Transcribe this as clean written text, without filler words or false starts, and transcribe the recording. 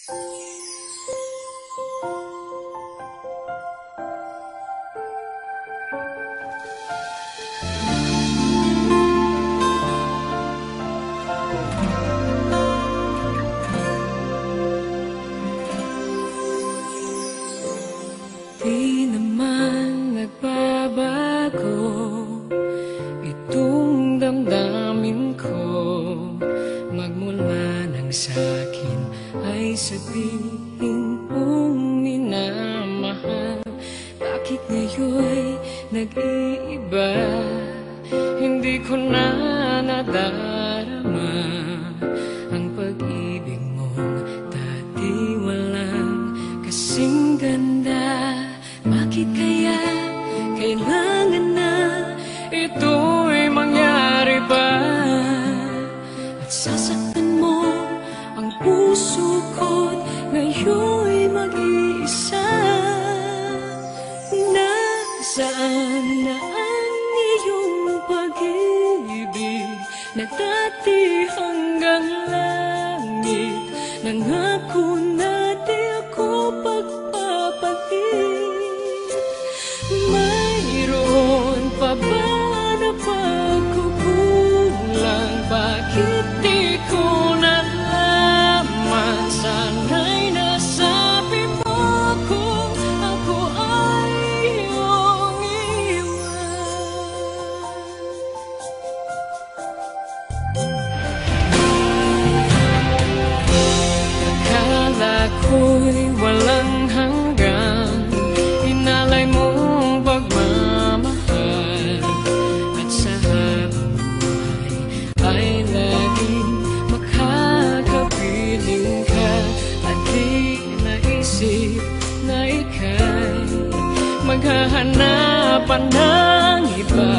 Di naman nagbabago itong damdamin ko, magmula nang sa'kin ay sabihin mong minamahal. Bakit ngayon'y nag-iiba? Hindi ko na nadarama ang pag-ibig mong dati walang kasing ganda. Bakit kaya kailangan na ito'y mangyari pa? At sasaktan mo ang puso ko't ngayon'y mag-iisa. Nasaan na ang iyong pag-ibig na dati hanggang langit? Nangako na di ako pagpapalit. Mayroon pa ba na pagkukulang? Bakit di ko nalaman? Sana'y nasabi mo kung ako ay iyong iwan. Akala ko'y walang hanggan, inalay mong pagmamahal, at sa habang buhay ay laging makakapiling ka. At di naisip na ika'y maghahanapan ng iba.